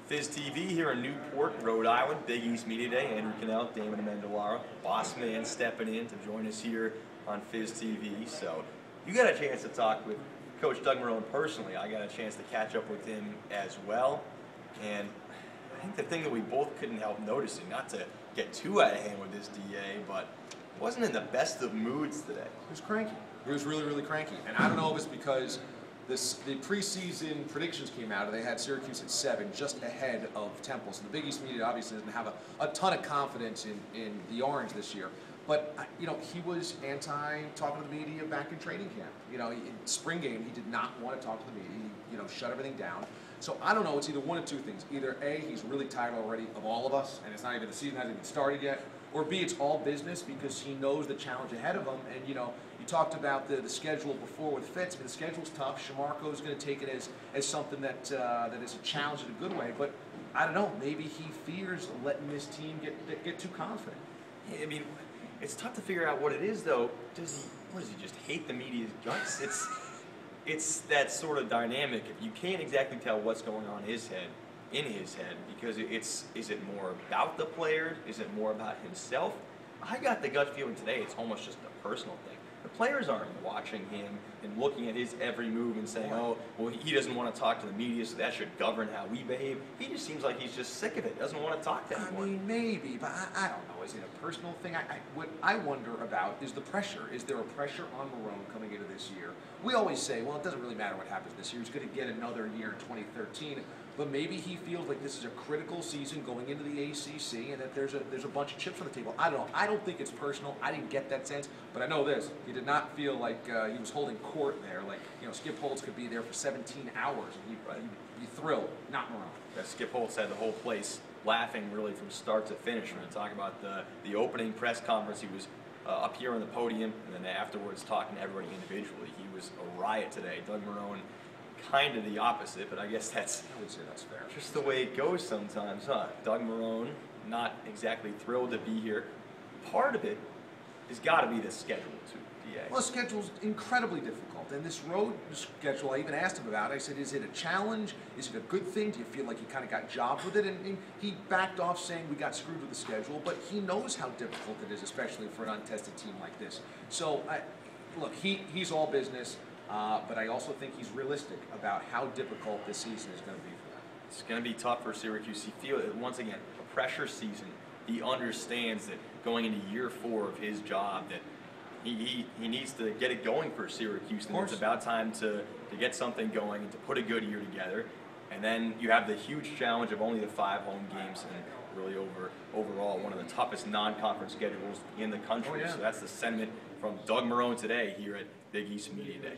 Fizz TV here in Newport, Rhode Island, Big East Media Day. Andrew Kanell, Damon Amendolara, boss man stepping in to join us here on Fizz TV. So you got a chance to talk with Coach Doug Marrone personally. I got a chance to catch up with him as well. And I think the thing that we both couldn't help noticing, not to get too out of hand with this DA, but wasn't in the best of moods today. He was cranky. He was really, really cranky. And I don't know if it's because the preseason predictions came out, and they had Syracuse at 7, just ahead of Temple. So the Big East Media obviously doesn't have a ton of confidence in the Orange this year. But, you know, he was anti-talking to the media back in training camp. You know, in spring game, he did not want to talk to the media. He, you know, shut everything down. So I don't know, it's either one of two things. Either A, he's really tired already of all of us, and it's not even, the season hasn't even started yet, or B, it's all business because he knows the challenge ahead of him. And, you know, you talked about the schedule before with Fitz. I mean, the schedule's tough. Shamarko is going to take it as something that that is a challenge in a good way. But I don't know, maybe he fears letting this team get too confident. Yeah, I mean, it's tough to figure out what it is, though. What does he just hate the media's guts? It's that sort of dynamic. If you can't exactly tell what's going on in his head, because is it more about the player? Is it more about himself? I got the gut feeling today it's almost just a personal thing. The players aren't watching him and looking at his every move and saying, oh, well, he doesn't want to talk to the media, so that should govern how we behave. He just seems like he's just sick of it, doesn't want to talk to anyone. I mean, maybe, but I don't know. Is it a personal thing? What I wonder about is the pressure. Is there a pressure on Marrone coming into this year? We always say, well, it doesn't really matter what happens this year. He's going to get another year in 2013. But maybe he feels like this is a critical season going into the ACC and that there's a bunch of chips on the table. I don't know. I don't think it's personal. I didn't get that sense. But I know this. He did not feel like he was holding court there. Like, you know, Skip Holtz could be there for 17 hours and he'd be thrilled. Not Marrone. Yeah, Skip Holtz had the whole place laughing really from start to finish. When we talk about the opening press conference, he was up here on the podium and then afterwards talking to everybody individually. He was a riot today. Doug Marrone, kind of the opposite, but I guess I would say that's fair. Just the way it goes sometimes, huh? Doug Marrone, not exactly thrilled to be here. Part of it has got to be the schedule, too, DA. Well, the schedule's incredibly difficult, and this road schedule, I even asked him about it. I said, is it a challenge? Is it a good thing? Do you feel like you kind of got jobbed with it? And he backed off saying we got screwed with the schedule, but he knows how difficult it is, especially for an untested team like this. So, look, he's all business. But I also think he's realistic about how difficult this season is going to be for them. It's going to be tough for Syracuse. He feels, once again, a pressure season. He understands that going into year 4 of his job that he needs to get it going for Syracuse. And it's about time to get something going and to put a good year together. And then you have the huge challenge of only the 5 home games and really overall one of the toughest non-conference schedules in the country. So that's the sentiment from Doug Marrone today here at Big East Media Day.